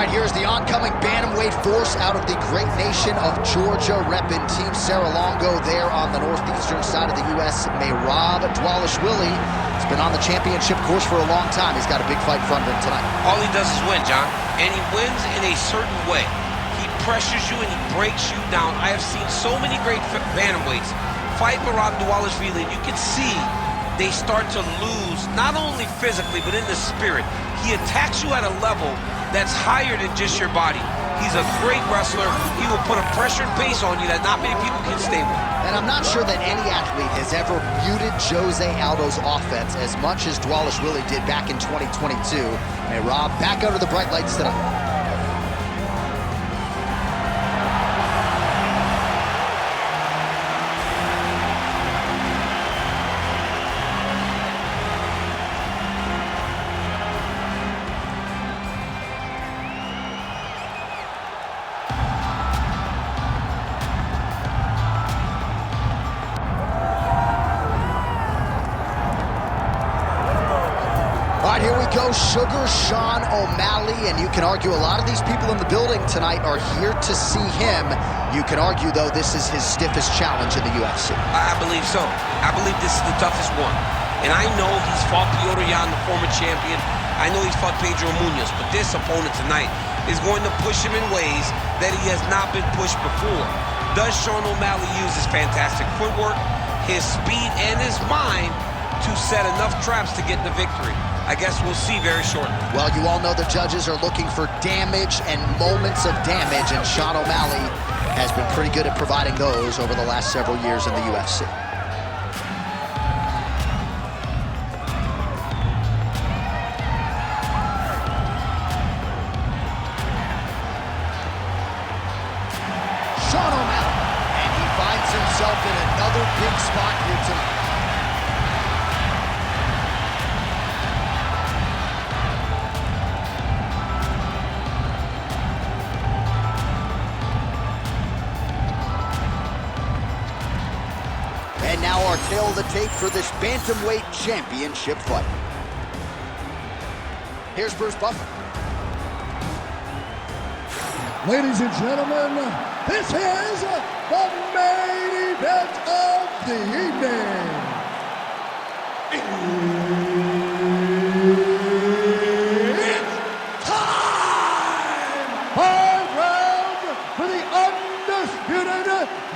right, here's the oncoming bantamweight force out of the great nation of Georgia, repping Team Serra-Longo there on the northeastern side of the U.S. Merab Dvalishvili has been on the championship course for a long time. He's got a big fight in front of him tonight. All he does is win, John, and he wins in a certain way. He pressures you and he breaks you down. I have seen so many great bantamweights fight Merab Dvalishvili, and you can see they start to lose, not only physically, but in the spirit. He attacks you at a level that's higher than just your body. He's a great wrestler. He will put a pressure and pace on you that not many people can stay with. And I'm not sure that any athlete has ever muted Jose Aldo's offense as much as Dvalishvili did back in 2022. Merab back under the bright lights tonight. All right, here we go. Sugar Sean O'Malley, and you can argue a lot of these people in the building tonight are here to see him. You can argue, though, this is his stiffest challenge in the UFC. I believe so. I believe this is the toughest one. And I know he's fought Piotr Jan, the former champion. I know he's fought Pedro Munoz, but this opponent tonight is going to push him in ways that he has not been pushed before. Does Sean O'Malley use his fantastic footwork, his speed, and his mind to set enough traps to get the victory? I guess we'll see very shortly. Well, you all know the judges are looking for damage and moments of damage, and Sean O'Malley has been pretty good at providing those over the last several years in the UFC. Sean O'Malley, and he finds himself in another big spot here tonight. And now our tail of the tape for this Bantamweight Championship fight. Here's Bruce Buffer. Ladies and gentlemen, this is the main event of the evening. It's time! 5 rounds for the undisputed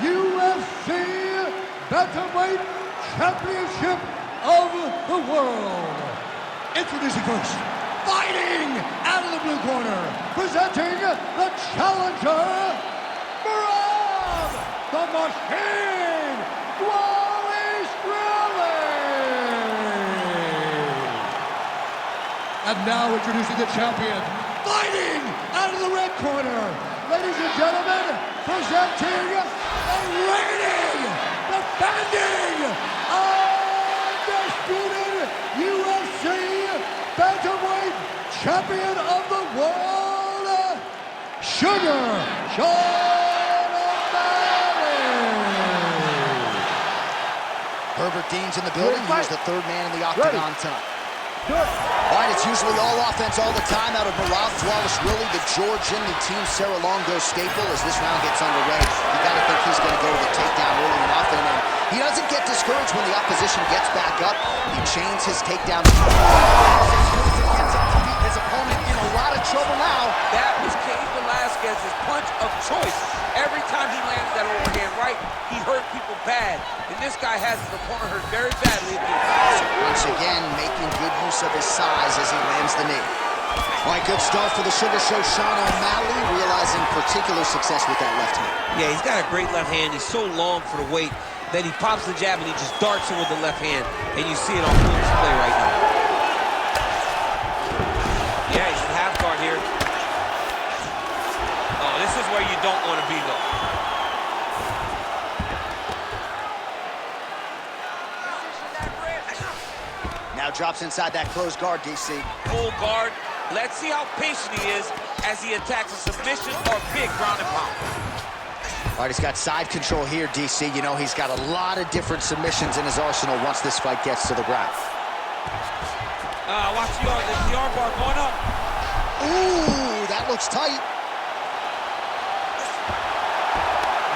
UFC Bantamweight Championship of the world. Introducing first, fighting out of the blue corner, presenting the challenger, Merab the Machine Dvalishvili. And now introducing the champion, fighting out of the red corner, ladies and gentlemen, presenting the reigning, defending, undisputed UFC Bantamweight Champion of the world, Sugar Sean O'Malley. Herbert Dean's in the building. He's the third man in the octagon tonight. All right, it's usually all offense all the time out of Merab Dvalishvili, the Georgian, the Team Serra-Longo staple. As this round gets underway, you got to think he's going to go to the takedown early and often. And he doesn't get discouraged when the opposition gets back up. He chains his takedown. Gets up to beat his opponent in a lot of trouble now. That was Cain Velasquez's punch of choice. Every time he lands that overhand right, he hurt people bad. And this guy has his opponent hurt very badly. Once again, making good use of his size as he lands the knee. All right, good start for the Sugar Show. Sean O'Malley realizing particular success with that left hand. Yeah, he's got a great left hand. He's so long for the weight that he pops the jab and he just darts in with the left hand. And you see it on full display right now. Yeah, he's in half guard here. Oh, this is where you don't want to be, though. Now drops inside that closed guard, DC. Full guard. Let's see how patient he is as he attacks a submission or big ground and pound. All right, he's got side control here, DC. You know, he's got a lot of different submissions in his arsenal once this fight gets to the ground. Watch the arm bar going up. Ooh, that looks tight.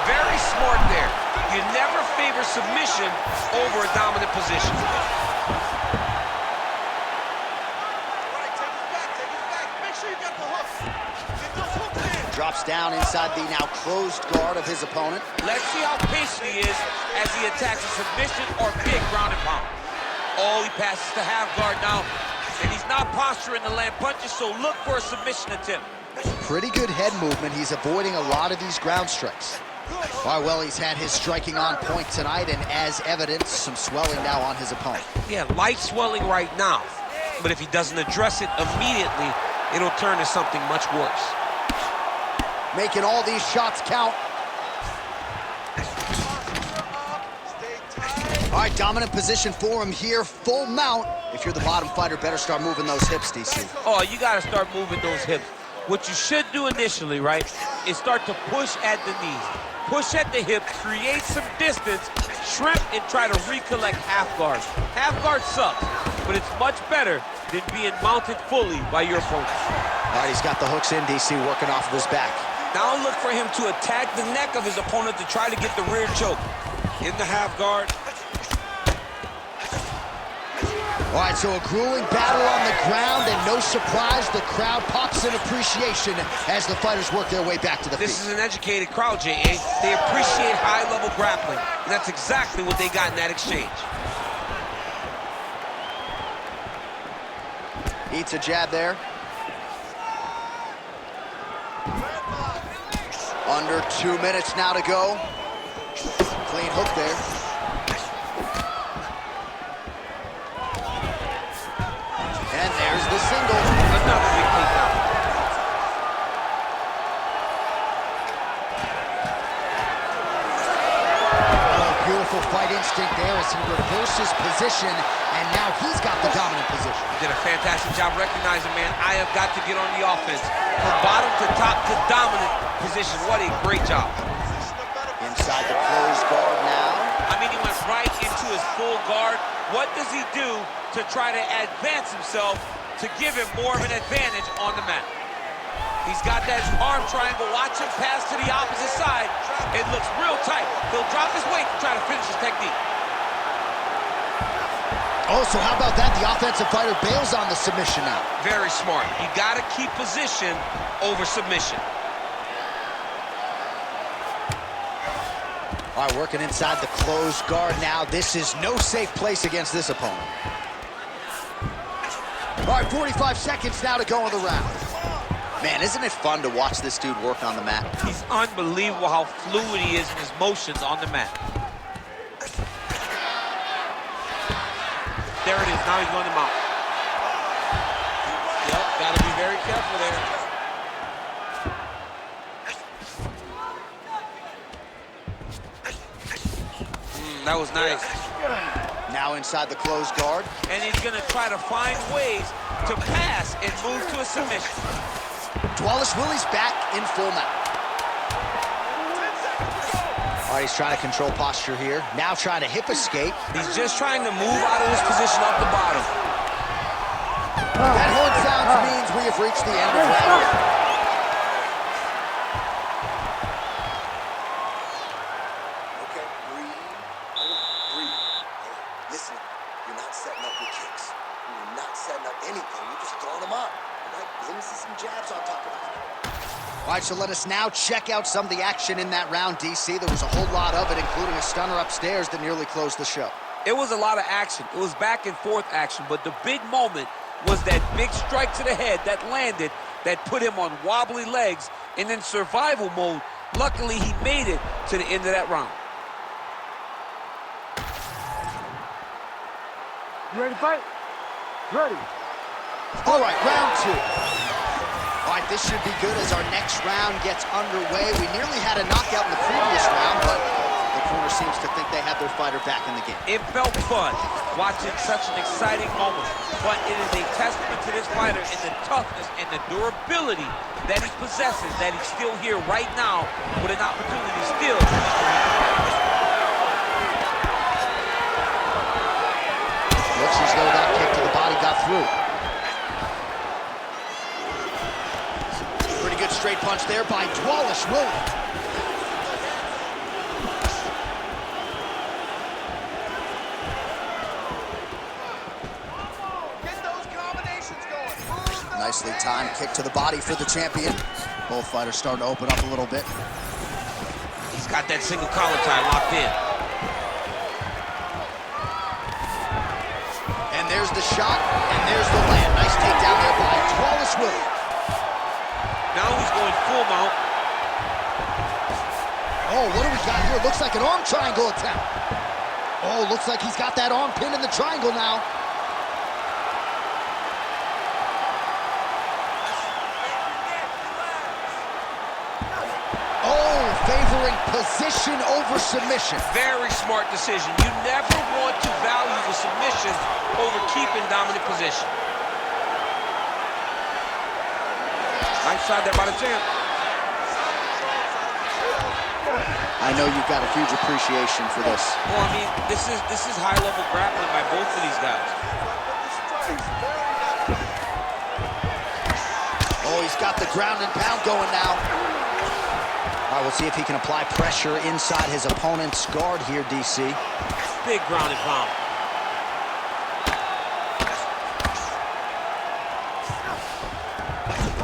Very smart there. You never favor submission over a dominant position. Drops down inside the now closed guard of his opponent. Let's see how patient he is as he attacks a submission or big ground and pound. Oh, he passes to half guard now, and he's not posturing to land punches, so look for a submission attempt. Pretty good head movement. He's avoiding a lot of these ground strikes. All right, well, he's had his striking on point tonight, and as evidence, some swelling now on his opponent. Yeah, light swelling right now, but if he doesn't address it immediately, it'll turn to something much worse. Making all these shots count. All right, dominant position for him here, full mount. If you're the bottom fighter, better start moving those hips, DC. Oh, you gotta start moving those hips. What you should do initially, right, is start to push at the knees. Push at the hips, create some distance, shrimp, and try to recollect half guard. Half guard sucks, but it's much better than being mounted fully by your opponent. All right, he's got the hooks in, DC, working off of his back. Now look for him to attack the neck of his opponent to try to get the rear choke. In the half guard. All right, so a grueling battle on the ground, and no surprise, the crowd pops in appreciation as the fighters work their way back to the feet. This is an educated crowd, J.A. They appreciate high-level grappling, and that's exactly what they got in that exchange. Eats a jab there. Under 2 minutes now to go. Clean hook there. And there's the single. Another big takedown. Oh, beautiful fight instinct there as he reverses position, and now he's got the dominant position. He did a fantastic job recognizing, man, I have got to get on the offense. From bottom to top to dominant position. What a great job. Inside the closed guard now. I mean, he went right into his full guard. What does he do to try to advance himself to give him more of an advantage on the mat? He's got that arm triangle. Watch him pass to the opposite side. It looks real tight. He'll drop his weight to try to finish his technique. Oh, so how about that? The offensive fighter bails on the submission now. Very smart. You got to keep position over submission. All right, working inside the closed guard now. This is no safe place against this opponent. All right, 45 seconds now to go in the round. Man, isn't it fun to watch this dude work on the mat? He's unbelievable how fluid he is in his motions on the mat. There it is. Now he's going to mount. Yep, got to be very careful there. That was nice. Now inside the closed guard. And he's going to try to find ways to pass and move to a submission. Dvalishvili's back in full mount. All right, he's trying to control posture here. Now trying to hip escape. He's just trying to move out of this position off the bottom. That horn sound means we have reached the end of round one. Okay, breathe. Listen, you're not setting up your kicks. You're not setting up anything. You're just throwing them up. All right, let me see some jabs on top of that. All right, so let us now check out some of the action in that round, DC. There was a whole lot of it, including a stunner upstairs that nearly closed the show. It was a lot of action. It was back and forth action, but the big moment was that big strike to the head that landed, that put him on wobbly legs, and in survival mode. Luckily, he made it to the end of that round. You ready to fight? Ready. All right, round two. All right, this should be good as our next round gets underway. We nearly had a knockout in the previous round, but the corner seems to think they have their fighter back in the game. It felt fun watching such an exciting moment, but it is a testament to this fighter and the toughness and the durability that he possesses, that he's still here right now with an opportunity still. Looks as though that kick to the body got through. straight punch there by Dvalishvili. Nicely timed kick to the body for the champion. Both fighters starting to open up a little bit. He's got that single collar tie locked in. And there's the shot, and there's the land. Nice takedown there by Dvalishvili. Now he's going full mount. Oh, what do we got here? Looks like an arm triangle attempt. Oh, looks like he's got that arm pinned in the triangle now. Favoring position over submission. Very smart decision. You never want to value the submission over keeping dominant position. Nice shot there by the champ. I know you've got a huge appreciation for this. Well, I mean, this is high-level grappling by both of these guys. Oh, he's got the ground and pound going now. All right, we'll see if he can apply pressure inside his opponent's guard here, DC. Big ground and pound.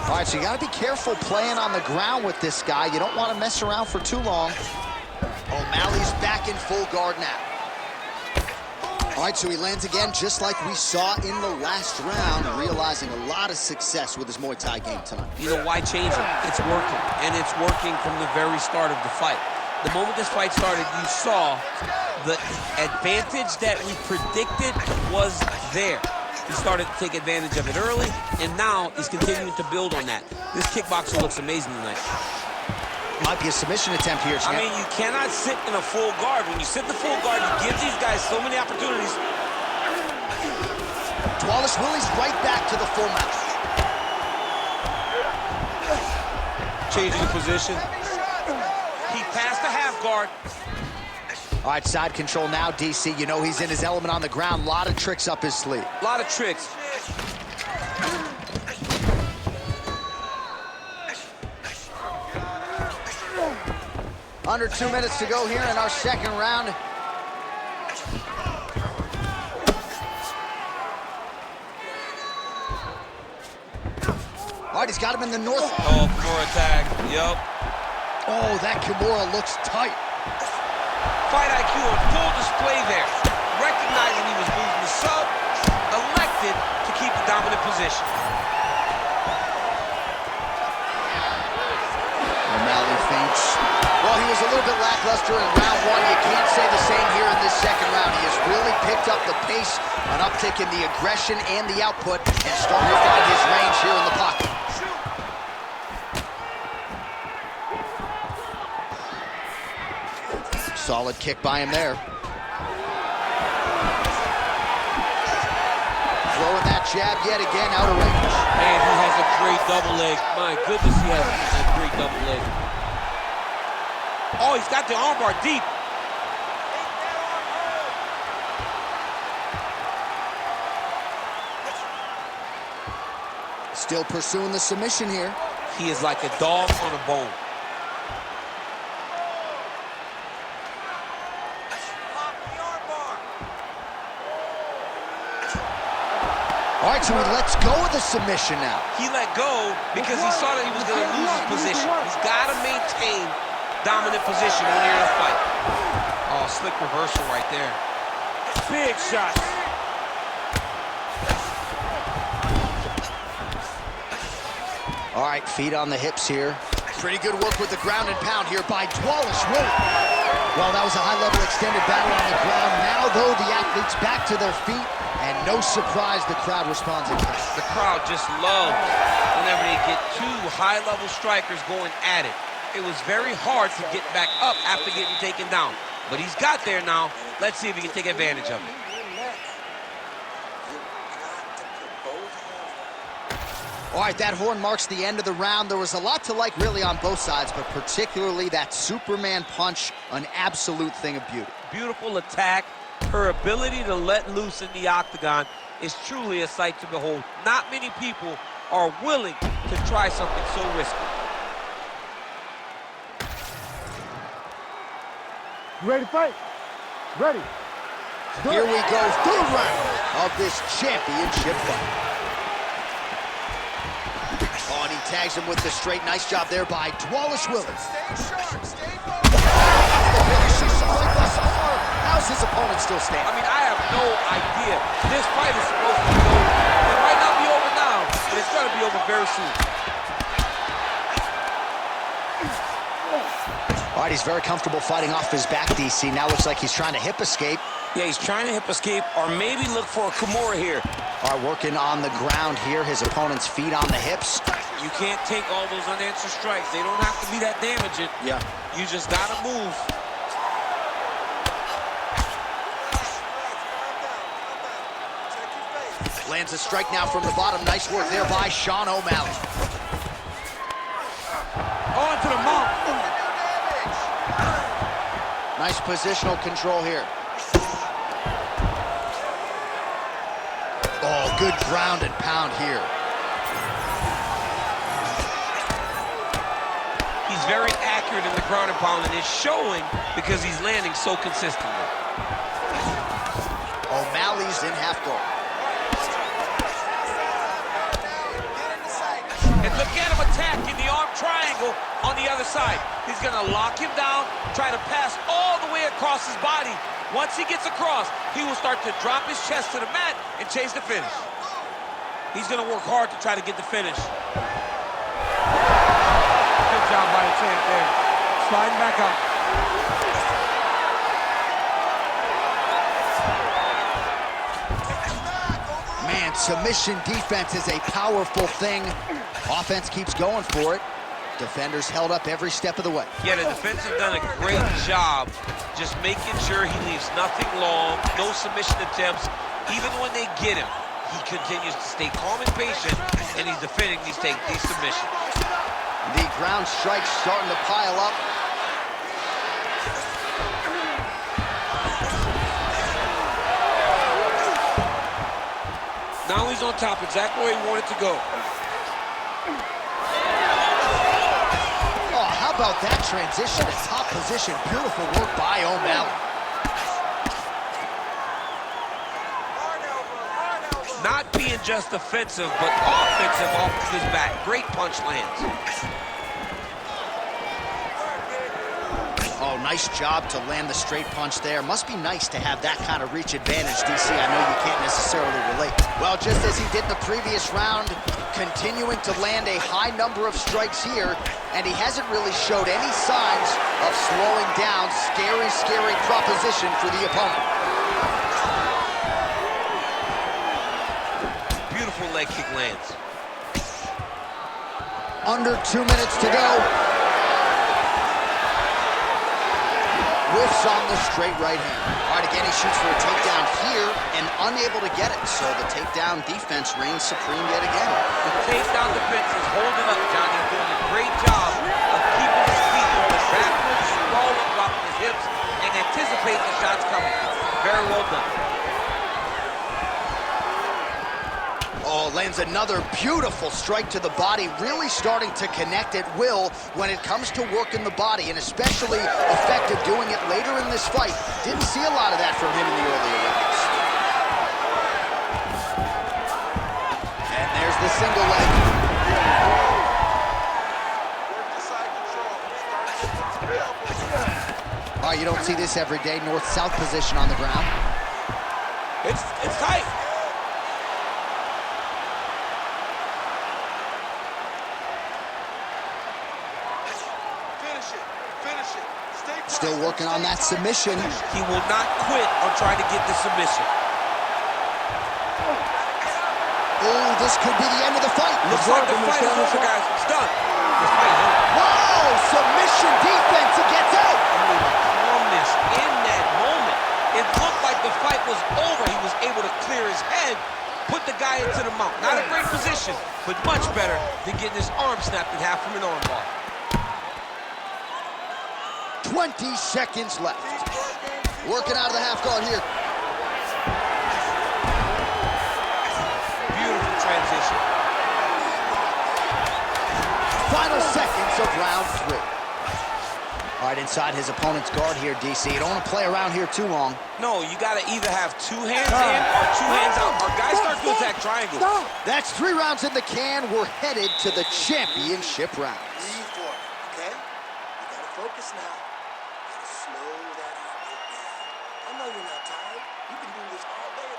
All right, so you got to be careful playing on the ground with this guy. You don't want to mess around for too long. Oh, Malley's back in full guard now. All right, so he lands again just like we saw in the last round, realizing a lot of success with his Muay Thai game tonight. You know, why change it? It's working, and it's working from the very start of the fight. The moment this fight started, you saw the advantage that we predicted was there. He started to take advantage of it early, and now he's continuing to build on that. This kickboxer looks amazing tonight. Might be a submission attempt here, champ. I mean, you cannot sit in a full guard. When you sit in the full guard, you give these guys so many opportunities. Dvalishvili's right back to the full mount. Changing the position. He passed the half guard. All right, side control now, DC. You know he's in his element on the ground. A lot of tricks up his sleeve. A lot of tricks. Under 2 minutes to go here in our second round. All right, he's got him in the north. Oh, Kimura tag. Yup. Oh, that Kimura looks tight. Fight IQ on full display there. Recognizing he was moving the sub, elected to keep the dominant position. Malley feints. Well, he was a little bit lackluster in round one. You can't say the same here in this second round. He has really picked up the pace, an uptick in the aggression and the output, and starting to find his range here in the pocket. Solid kick by him there. Throwing that jab yet again out of range. Man, he has a great double leg. My goodness, he has a great double leg. Oh, he's got the armbar deep. Still pursuing the submission here. He is like a dog on a bone. All right, so he lets go of the submission now. He let go because he saw that he was going to lose his position. He's got to maintain dominant position when you're in a fight. Oh, slick reversal right there. Big shot. All right, feet on the hips here. Pretty good work with the ground and pound here by Dvalishvili. Well, that was a high-level extended battle on the ground. Now, though, the athletes back to their feet, and no surprise the crowd responds in kind. The crowd just loves whenever they get two high-level strikers going at it. It was very hard to get back up after getting taken down. But he's got there now. Let's see if he can take advantage of it. All right, that horn marks the end of the round. There was a lot to like really on both sides, but particularly that Superman punch, an absolute thing of beauty. Beautiful attack. Her ability to let loose in the octagon is truly a sight to behold. Not many people are willing to try something so risky. Ready to fight? Ready. Here we go, third round of this championship fight. Oh, and he tags him with the straight. Nice job there by Dvalishvili. How's his opponent still standing? I mean, I have no idea. This fight is supposed to be over. It might not be over now, but it's going to be over very soon. All right, he's very comfortable fighting off his back, DC. Now looks like he's trying to hip escape. Yeah, he's trying to hip escape or maybe look for a Kimura here. All right, working on the ground here. His opponent's feet on the hips. You can't take all those unanswered strikes. They don't have to be that damaging. Yeah. You just got to move. Lands a strike now from the bottom. Nice work there by Sean O'Malley. On to the mount. Nice positional control here. Oh, good ground and pound here. He's very accurate in the ground and pound, and it's showing because he's landing so consistently. O'Malley's in half guard. And look at him attacking the arm triangle on the other side. He's gonna lock him down, try to pass all the way across his body. Once he gets across, he will start to drop his chest to the mat and chase the finish. He's gonna work hard to try to get the finish. Good job by the champ there. Sliding back up. Man, submission defense is a powerful thing. Offense keeps going for it. Defenders held up every step of the way. Yeah, the defense have done a great job just making sure he leaves nothing long, no submission attempts. Even when they get him, he continues to stay calm and patient, and he's defending these submissions. The ground strikes starting to pile up. Now he's on top, exactly where he wanted to go. Oh, how about that transition to top position? Beautiful work by O'Malley. Not being just offensive, but offensive off of his back. Great punch lands. Oh, nice job to land the straight punch there. Must be nice to have that kind of reach advantage, DC. I know you can't necessarily relate. Well, just as he did in the previous round, continuing to land a high number of strikes here, and he hasn't really showed any signs of slowing down. Scary, scary proposition for the opponent. Beautiful leg kick lands. Under 2 minutes to go. Whiffs on the straight right hand. All right, again, he shoots for a takedown here and unable to get it. So the takedown defense reigns supreme yet again. The takedown defense is holding up, Johnny, doing a great job of keeping his feet going backwards, rolling, dropping his hips, and anticipating the shots coming. Very well done. Oh, lands another beautiful strike to the body, really starting to connect at will when it comes to working the body, and especially effective doing it later in this fight. Didn't see a lot of that from him in the earlier rounds. And there's the single leg. All right, you don't see this every day. North-south position on the ground. It's tight. Still working on that submission. He will not quit on trying to get the submission. Oh, this could be the end of the fight. Looks like the fight is over, guys. It's done. This fight is over. Whoa! Submission defense. He gets out. I mean, the calmness in that moment. It looked like the fight was over. He was able to clear his head, put the guy into the mount. Not a great position, but much better than getting his arm snapped in half from an arm bar. 20 seconds left. Working out of the half guard here. Beautiful transition. Final seconds of round 3. All right, inside his opponent's guard here, DC. You don't want to play around here too long. No, you got to either have 2 hands in or 2 hands out. Our guys start to attack triangles. That's 3 rounds in the can. We're headed to the championship rounds. Breathe for it, okay? You gotta focus now. You gotta slow that heart rate down. I know you're not tired. You can do this all day.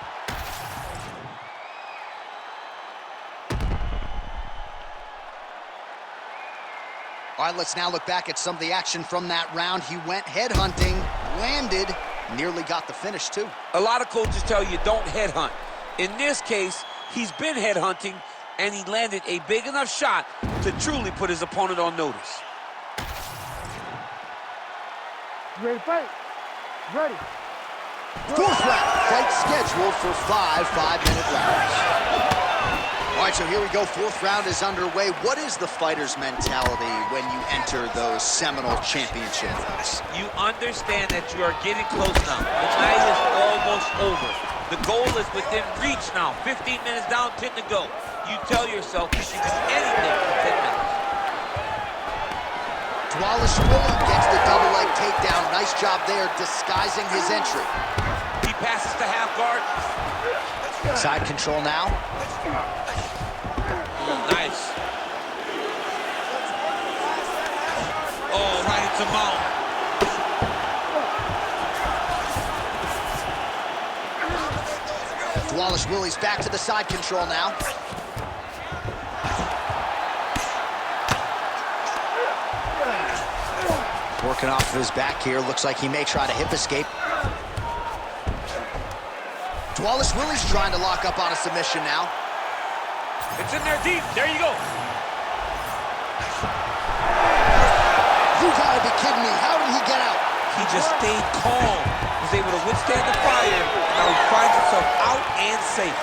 All right, let's now look back at some of the action from that round. He went headhunting, landed, nearly got the finish, too. A lot of coaches tell you don't headhunt. In this case, he's been headhunting, and he landed a big enough shot to truly put his opponent on notice. Ready to fight? Ready. 4th round, fight scheduled for 5 5-minute rounds. All right, so here we go. 4th round is underway. What is the fighter's mentality when you enter those seminal championships? You understand that you are getting close now. The night is almost over. The goal is within reach now. 15 minutes down, 10 to go. You tell yourself you can do anything for 10 minutes. Dvalishvili gets the double leg takedown. Nice job there, disguising his entry. He passes to half guard. Side control now. Nice. Oh, right into mount. Dvalishvili's back to the side control now. Working off of his back here. Looks like he may try to hip escape. Dvalishvili's trying to lock up on a submission now. It's in there deep. There you go. You gotta be kidding me. How did he get out? He just stayed calm. Was able to withstand the fire. Now he finds himself out and safe.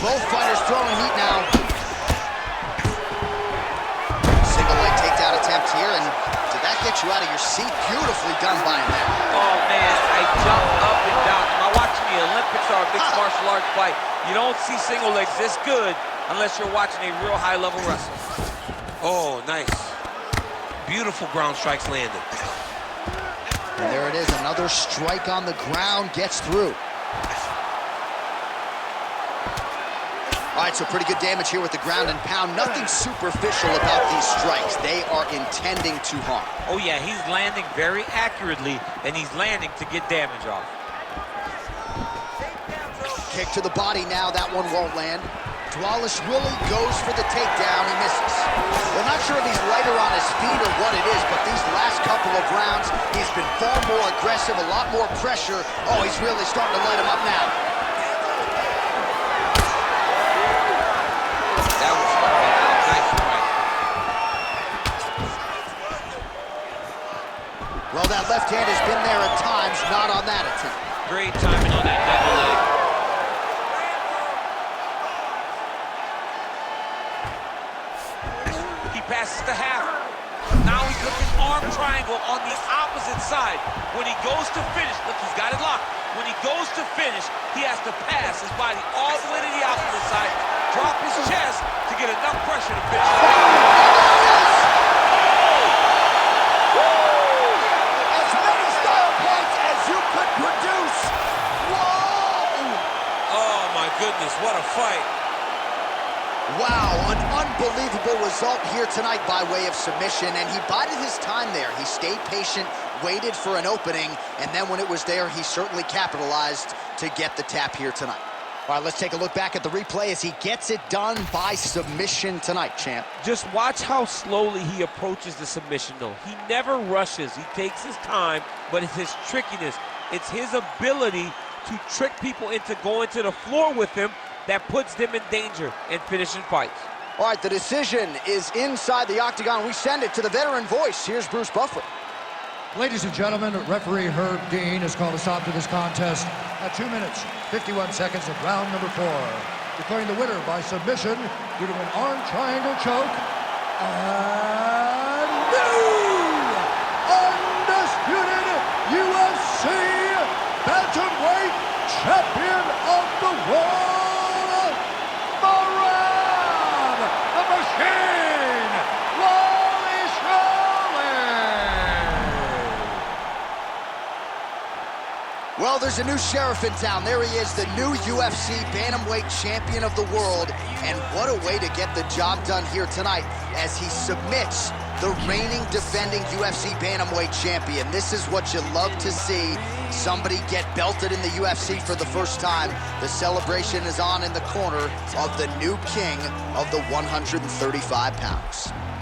Both fighters throwing heat now. Single leg takedown attempt here, and did that get you out of your seat? Beautifully done by him there. Oh man, I jumped up and down. Am I watching the Olympics or a mixed martial arts fight? You don't see single legs this good unless you're watching a real high-level wrestler. Oh, nice. Beautiful ground strikes landed. And there it is, another strike on the ground, gets through. All right, so pretty good damage here with the ground and pound. Nothing superficial about these strikes. They are intending to harm. Oh yeah, he's landing very accurately, and he's landing to get damage off. Kick to the body now, that one won't land. Dvalishvili goes for the takedown, he misses. We're not sure if he's lighter on his feet or what it is, but these last couple of rounds, he's been far more aggressive, a lot more pressure. Oh, he's really starting to light him up now. That was nice strike. Well, that left hand has been there at times, not on that attempt. Great timing on that double leg. Passes to half. Now he's looking arm triangle on the opposite side. When he goes to finish, look, he's got it locked. When he goes to finish, he has to pass his body all the way to the opposite side, drop his chest to get enough pressure to finish. As many style points as you could produce. Whoa! Oh my goodness, what a fight. Wow, an unbelievable result here tonight by way of submission, and he bided his time there. He stayed patient, waited for an opening, and then when it was there, he certainly capitalized to get the tap here tonight. All right, let's take a look back at the replay as he gets it done by submission tonight, champ. Just watch how slowly he approaches the submission, though. He never rushes. He takes his time, but it's his trickiness. It's his ability to trick people into going to the floor with him that puts them in danger and finishing fights. All right, the decision is inside the octagon. We send it to the veteran voice. Here's Bruce Buffer. Ladies and gentlemen, referee Herb Dean has called a stop to this contest at 2 minutes, 51 seconds of round number 4. Declaring the winner by submission due to an arm triangle choke, and new undisputed UFC Bantamweight Champion of the World, Merab the Machine Dvalishvili! there's a new sheriff in town. There he is, the new UFC Bantamweight Champion of the world. And what a way to get the job done here tonight as he submits the reigning defending UFC Bantamweight Champion. This is what you love to see. Somebody get belted in the UFC for the first time. The celebration is on in the corner of the new king of the 135 pounds.